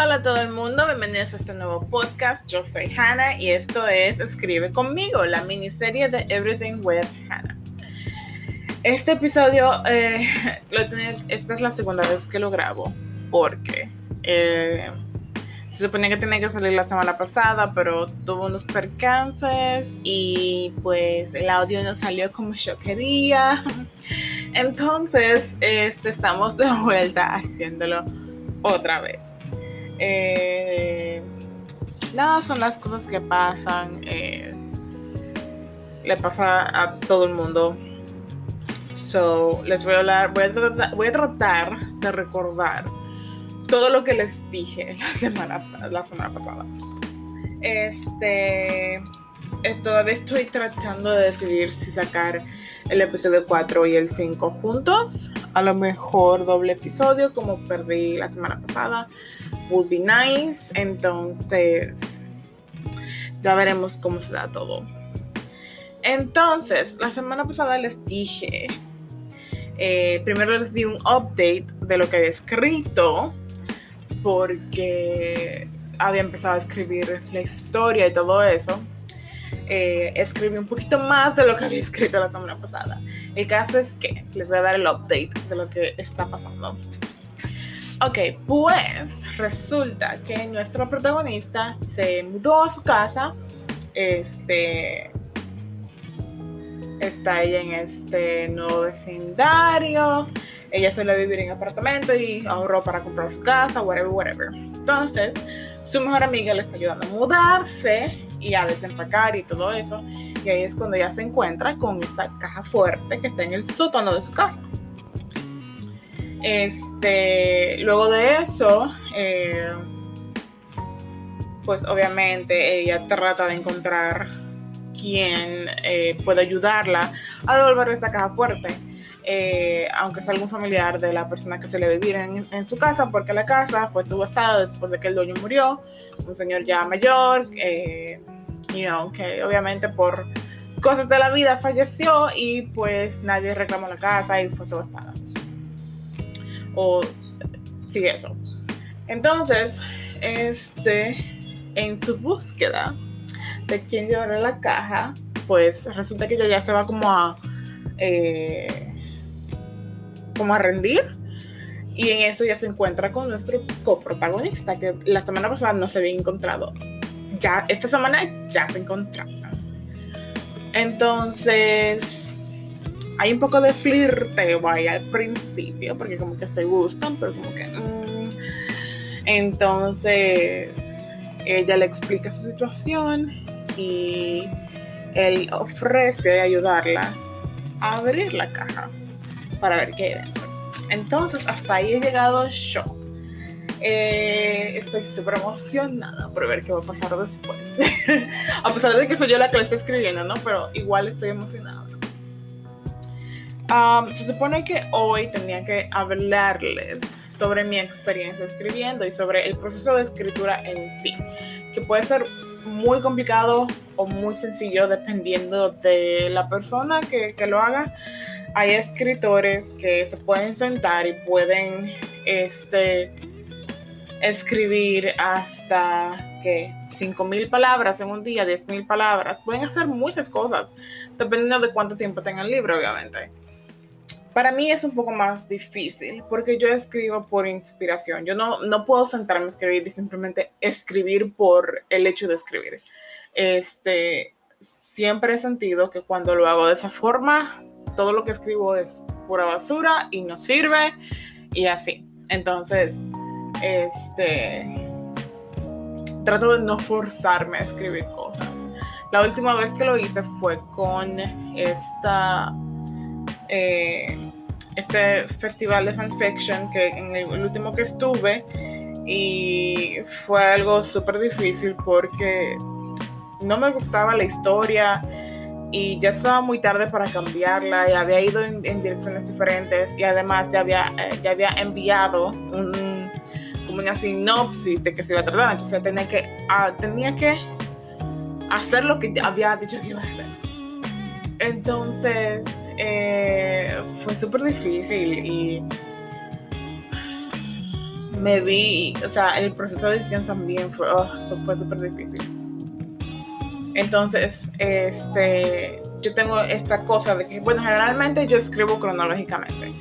Hola a todo el mundo, bienvenidos a este nuevo podcast. Yo soy Hannah y esto es Escribe conmigo, la miniserie de Everything with Hannah. Este episodio, esta es la segunda vez que lo grabo porque se suponía que tenía que salir la semana pasada, pero tuvo unos percances y pues el audio no salió como yo quería. Entonces, estamos de vuelta haciéndolo otra vez. Nada, son las cosas que pasan, le pasa a todo el mundo. So, les voy a hablar, voy a tratar de recordar todo lo que les dije la semana pasada. Todavía estoy tratando de decidir si sacar el episodio 4 y el 5 juntos. A lo mejor doble episodio, como perdí la semana pasada. Would be nice. Entonces, ya veremos cómo se da todo. Entonces, la semana pasada les dije, primero les di un update de lo que había escrito, porque había empezado a escribir la historia y todo eso. Escribí un poquito más de lo que había escrito la semana pasada. El caso es que les voy a dar el update de lo que está pasando. Ok, pues resulta que nuestra protagonista se mudó a su casa. Está ella en este nuevo vecindario. Ella suele vivir en apartamento y ahorró para comprar su casa, whatever. Entonces, su mejor amiga le está ayudando a mudarse y a desempacar y todo eso. Y ahí es cuando ella se encuentra con esta caja fuerte que está en el sótano de su casa. Luego de eso, pues obviamente ella trata de encontrar quien pueda ayudarla a devolver esta caja fuerte, aunque sea algún familiar de la persona que se le viviera en su casa, porque la casa fue subastada después de que el dueño murió, un señor ya mayor, que obviamente por cosas de la vida falleció y pues nadie reclamó la casa y fue subastada. O sí, eso. Entonces, en su búsqueda de quién llevará la caja, pues resulta que ella ya se va como a rendir, y en eso ya se encuentra con nuestro coprotagonista, que la semana pasada no se había encontrado. Ya esta semana ya se encontraron. Entonces hay un poco de flirteo ahí al principio, porque como que se gustan, pero como que entonces ella le explica su situación y él ofrece ayudarla a abrir la caja para ver qué hay dentro. Entonces, hasta ahí he llegado yo. Estoy súper emocionada por ver qué va a pasar después. A pesar de que soy yo la que le está escribiendo, ¿no? Pero igual estoy emocionada. Se supone que hoy tenía que hablarles sobre mi experiencia escribiendo y sobre el proceso de escritura en sí, que puede ser muy complicado o muy sencillo dependiendo de la persona que lo haga. Hay escritores que se pueden sentar y pueden escribir hasta 5,000 palabras en un día, 10,000 palabras. Pueden hacer muchas cosas dependiendo de cuánto tiempo tenga el libro, obviamente. Para mí es un poco más difícil porque yo escribo por inspiración. Yo no puedo sentarme a escribir y simplemente escribir por el hecho de escribir. Siempre he sentido que cuando lo hago de esa forma, todo lo que escribo es pura basura y no sirve y así. Entonces, trato de no forzarme a escribir cosas. La última vez que lo hice fue con este festival de fanfiction, que en el último que estuve, y fue algo súper difícil porque no me gustaba la historia y ya estaba muy tarde para cambiarla y había ido en direcciones diferentes, y además ya había enviado como una sinopsis de que se iba a tratar. Entonces tenía que hacer lo que había dicho que iba a hacer. Entonces fue súper difícil y o sea, el proceso de edición también fue súper difícil. Entonces, yo tengo esta cosa de que, bueno, generalmente yo escribo cronológicamente.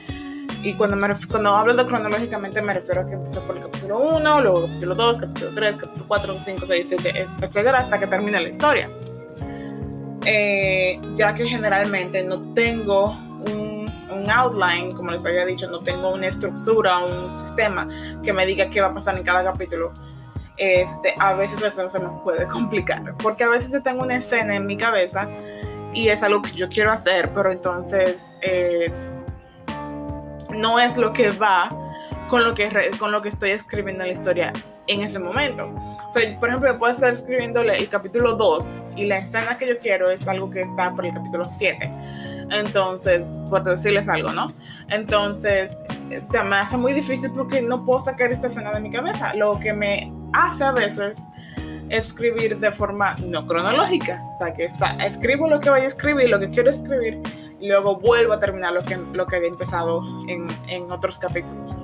Y cuando hablo de cronológicamente me refiero a que empiezo por el capítulo 1, luego capítulo 2, capítulo 3, capítulo 4, 5, 6, 7, etcétera, hasta que termine la historia. Ya que generalmente no tengo un outline, como les había dicho, no tengo una estructura, un sistema que me diga qué va a pasar en cada capítulo. A veces eso se me puede complicar, porque a veces yo tengo una escena en mi cabeza y es algo que yo quiero hacer, pero entonces no es lo que va con lo que estoy escribiendo en la historia en ese momento. O sea, por ejemplo, yo puedo estar escribiendo el capítulo 2 y la escena que yo quiero es algo que está por el capítulo 7. Entonces, por decirles algo, ¿no? Entonces, se me hace muy difícil porque no puedo sacar esta escena de mi cabeza. Lo que me hace a veces escribir de forma no cronológica. O sea, que escribo lo que voy a escribir, lo que quiero escribir, y luego vuelvo a terminar lo que había empezado en otros capítulos.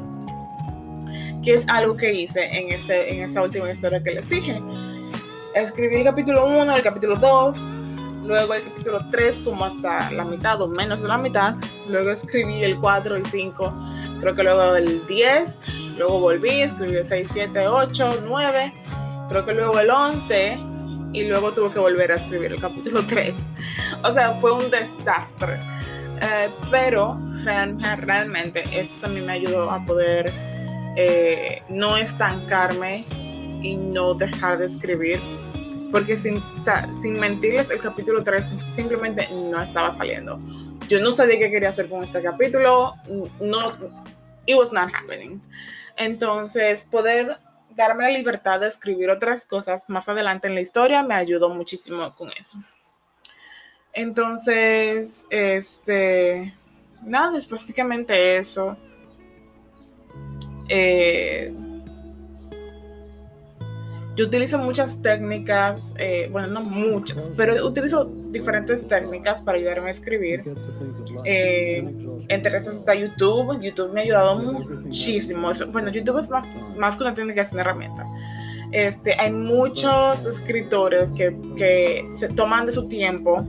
Que es algo que hice en esa última historia que les dije. Escribí el capítulo 1, el capítulo 2, luego el capítulo 3 tomó hasta la mitad o menos de la mitad, luego escribí el 4, el 5, creo que luego el 10, luego volví, escribí el 6, 7, 8, 9, creo que luego el 11 y luego tuve que volver a escribir el capítulo 3. O sea, fue un desastre. Pero realmente esto también me ayudó a poder no estancarme y no dejar de escribir, porque sin mentirles, el capítulo 3 simplemente no estaba saliendo. Yo no sabía qué quería hacer con este capítulo, no, it was not happening. Entonces, poder darme la libertad de escribir otras cosas más adelante en la historia me ayudó muchísimo con eso. Entonces, nada, es básicamente eso. Yo utilizo muchas técnicas, bueno, no muchas, pero utilizo diferentes técnicas para ayudarme a escribir. Entre esas está YouTube. YouTube me ha ayudado muchísimo. Bueno, YouTube es más que una técnica, es una herramienta. Hay muchos escritores que se toman de su tiempo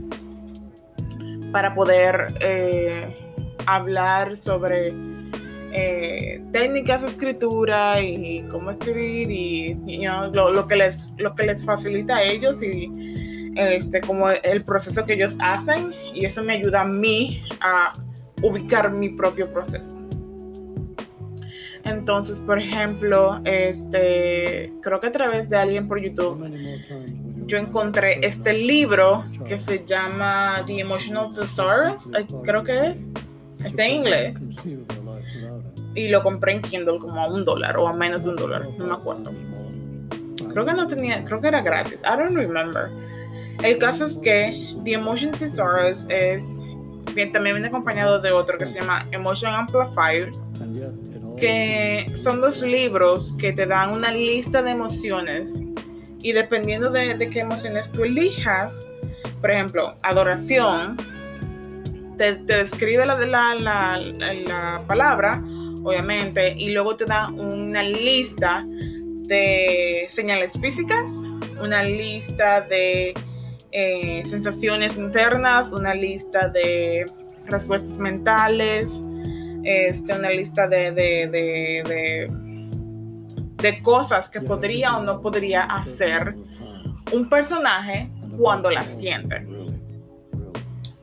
para poder hablar sobre técnicas de escritura y cómo escribir y lo que les facilita a ellos y como el proceso que ellos hacen, y eso me ayuda a mí a ubicar mi propio proceso. Entonces, por ejemplo, creo que a través de alguien por YouTube yo encontré este libro que se llama The Emotional Thesaurus, creo que está en inglés, y lo compré en Kindle como a $1 o a menos de $1, no me acuerdo. Creo que era gratis, I don't remember. El caso es que The Emotional Thesaurus también viene acompañado de otro que se llama Emotion Amplifiers, que son 2 libros que te dan una lista de emociones, y dependiendo de qué emociones tú elijas, por ejemplo, adoración, te describe la palabra, obviamente, y luego te da una lista de señales físicas, una lista de sensaciones internas, una lista de respuestas mentales, una lista de cosas que podría o no podría hacer un personaje cuando las siente.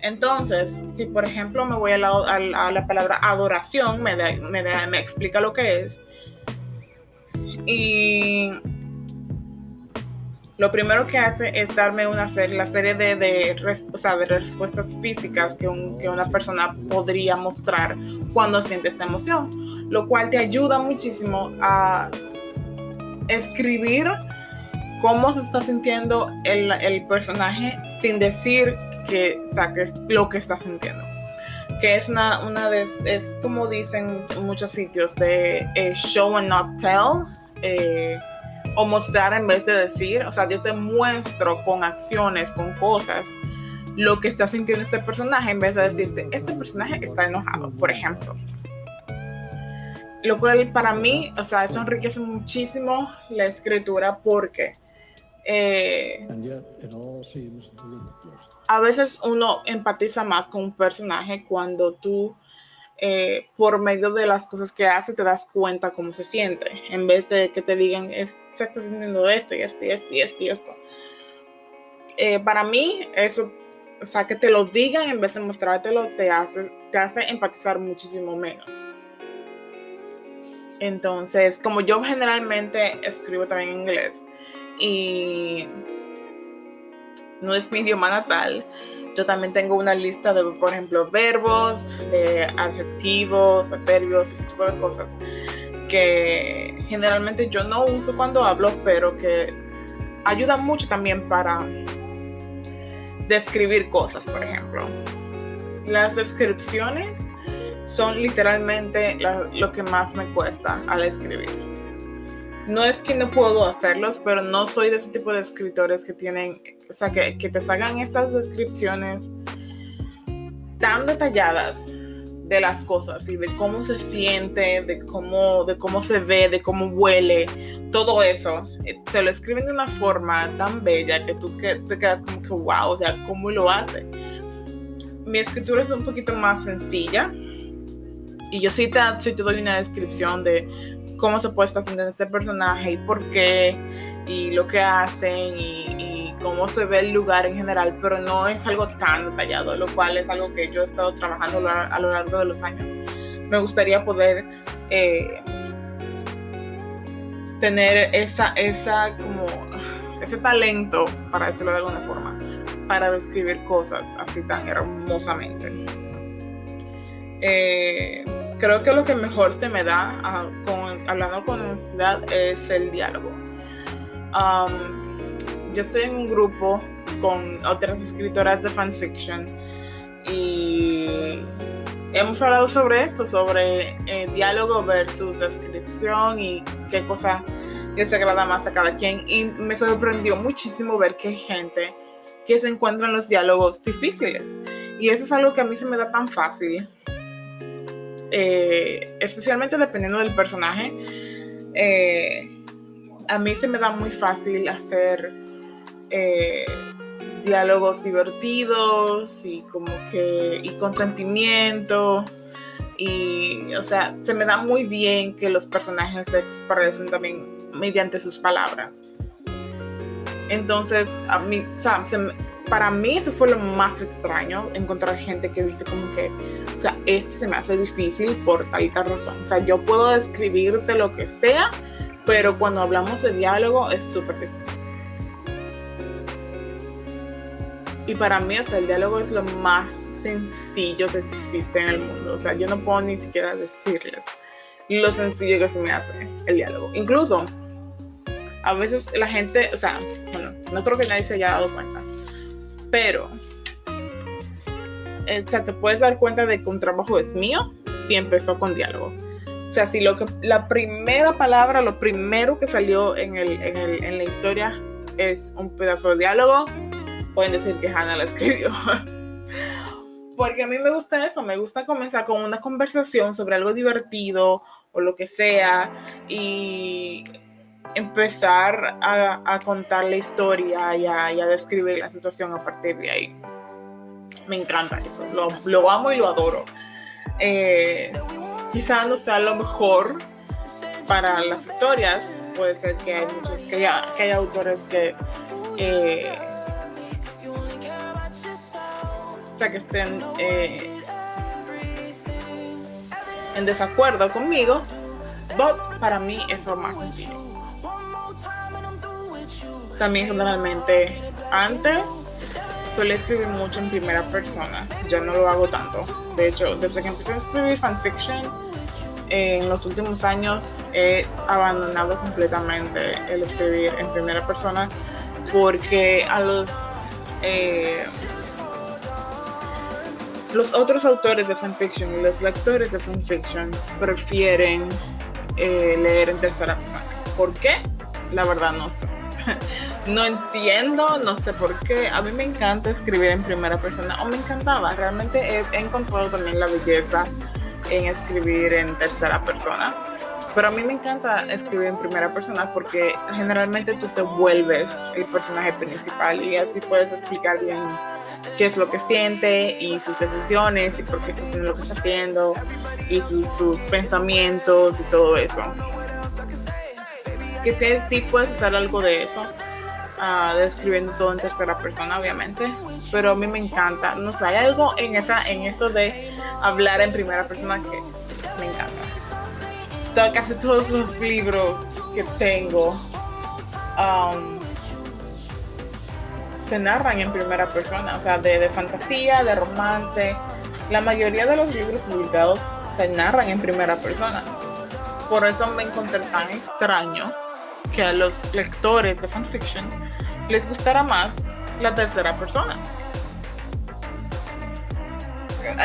Entonces, si por ejemplo me voy a la palabra adoración, me explica lo que es. Y lo primero que hace es darme la serie de respuestas físicas que una persona podría mostrar cuando siente esta emoción, lo cual te ayuda muchísimo a escribir cómo se está sintiendo el personaje sin decir que es lo que está sintiendo, que es es como dicen en muchos sitios de show and not tell, o mostrar en vez de decir. O sea, yo te muestro con acciones, con cosas, lo que está sintiendo este personaje en vez de decirte, este personaje está enojado, por ejemplo. lo cual para mí, o sea, eso enriquece muchísimo la escritura porque a veces uno empatiza más con un personaje cuando tú, por medio de las cosas que hace, te das cuenta cómo se siente, en vez de que te digan, se está sintiendo esto y esto y esto y esto y esto. Para mí, eso, o sea, que te lo digan en vez de mostrártelo, te hace empatizar muchísimo menos. Entonces, como yo generalmente escribo también en inglés y no es mi idioma natal, yo también tengo una lista de, por ejemplo, verbos, de adjetivos, adverbios, ese tipo de cosas que generalmente yo no uso cuando hablo, pero que ayudan mucho también para describir cosas, por ejemplo. Las descripciones son literalmente lo que más me cuesta al escribir. No es que no puedo hacerlos, pero no soy de ese tipo de escritores que tienen, o sea, que te salgan estas descripciones tan detalladas de las cosas y de cómo se siente, de cómo se ve, de cómo huele, todo eso. Te lo escriben de una forma tan bella que tú te quedas como que wow, o sea, ¿cómo lo hace? Mi escritura es un poquito más sencilla y yo sí te doy una descripción de cómo se puede estar haciendo ese personaje y por qué y lo que hacen y cómo se ve el lugar en general, pero no es algo tan detallado, lo cual es algo que yo he estado trabajando a lo largo de los años. Me gustaría poder tener como ese talento, para decirlo de alguna forma, para describir cosas así tan hermosamente. Creo que lo que mejor se me da hablando con honestidad es el diálogo. Yo estoy en un grupo con otras escritoras de fanfiction y hemos hablado sobre esto, sobre diálogo versus descripción y qué cosa les agrada más a cada quien, y me sorprendió muchísimo ver que hay gente que se encuentra en los diálogos difíciles, y eso es algo que a mí se me da tan fácil, especialmente dependiendo del personaje. A mí se me da muy fácil hacer diálogos divertidos y con sentimiento, y o sea, se me da muy bien que los personajes se expresen también mediante sus palabras. Entonces, para mí eso fue lo más extraño, encontrar gente que dice como que, o sea, esto se me hace difícil por tal y tal razón. O sea, yo puedo describirte lo que sea, pero cuando hablamos de diálogo es súper difícil. Y para mí, o sea, el diálogo es lo más sencillo que existe en el mundo. O sea, yo no puedo ni siquiera decirles lo sencillo que se me hace el diálogo. Incluso, a veces la gente, o sea, bueno, no creo que nadie se haya dado cuenta, pero, o sea, te puedes dar cuenta de que un trabajo es mío si empezó con diálogo. O sea, si la primera palabra, lo primero que salió en la historia es un pedazo de diálogo, pueden decir que Hannah la escribió. Porque a mí me gusta eso, me gusta comenzar con una conversación sobre algo divertido o lo que sea y empezar a contar la historia y a describir la situación a partir de ahí. Me encanta eso, lo amo y lo adoro. Quizá no sea lo mejor para las historias, puede ser que haya autores que que estén en desacuerdo conmigo, pero para mí eso es más sencillo. También generalmente antes solía escribir mucho en primera persona, ya no lo hago tanto. De hecho, desde que empecé a escribir fanfiction en los últimos años he abandonado completamente el escribir en primera persona, porque a los otros autores de fanfiction y los lectores de fanfiction prefieren leer en tercera persona. ¿Por qué? La verdad no sé. No entiendo, no sé por qué. A mí me encanta escribir en primera persona, o me encantaba. Realmente he encontrado también la belleza en escribir en tercera persona. Pero a mí me encanta escribir en primera persona porque generalmente tú te vuelves el personaje principal y así puedes explicar bien qué es lo que siente y sus decisiones y por qué está haciendo lo que está haciendo y sus pensamientos y todo eso. Que sí puedes hacer algo de eso, describiendo todo en tercera persona, obviamente, pero a mí me encanta. No sé, hay algo en eso de hablar en primera persona que me encanta. Casi todos los libros que tengo se narran en primera persona, o sea, de fantasía, de romance. La mayoría de los libros publicados se narran en primera persona. Por eso me encontré tan extraño que a los lectores de fanfiction les gustará más la tercera persona.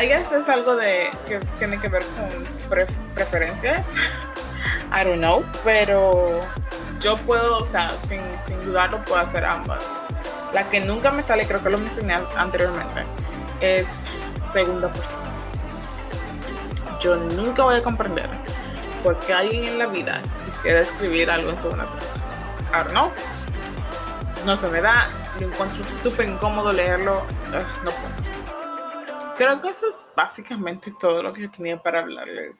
I guess es algo que tiene que ver con preferencias. I don't know, pero yo puedo, o sea, sin dudarlo, puedo hacer ambas. La que nunca me sale, creo que lo mencioné anteriormente, es segunda persona. Yo nunca voy a comprender por qué alguien en la vida quisiera escribir algo en segunda persona. I don't know. No se me da, lo encuentro súper incómodo leerlo, no puedo. Creo que eso es básicamente todo lo que yo tenía para hablarles.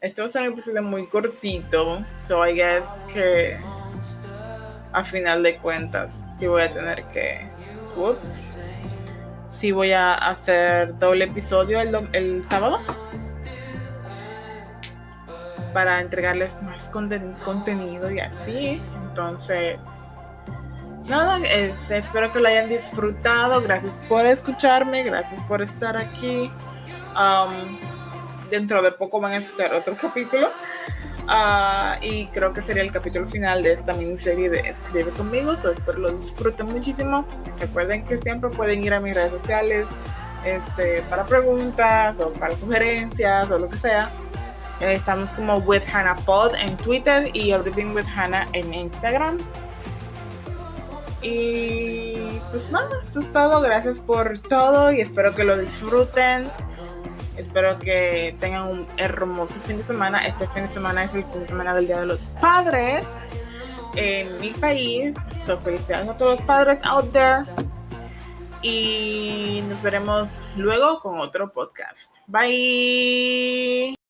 Este va a ser un episodio muy cortito, so I guess que a final de cuentas sí voy a tener que sí voy a hacer doble episodio el sábado para entregarles más contenido y así. Entonces nada, espero que lo hayan disfrutado. Gracias por escucharme, gracias por estar aquí. Dentro de poco van a escuchar otro capítulo. Y creo que sería el capítulo final de esta miniserie de Escribe conmigo. Espero lo disfruten muchísimo. Recuerden que siempre pueden ir a mis redes sociales para preguntas o para sugerencias o lo que sea. Estamos como With Hannah Pod en Twitter y Everything with Hannah en Instagram. Y pues nada, eso es todo. Gracias por todo y espero que lo disfruten. Espero que tengan un hermoso fin de semana. Este fin de semana es el fin de semana del Día de los Padres en mi país. So, felicidades a todos los padres out there. Y nos veremos luego con otro podcast. Bye.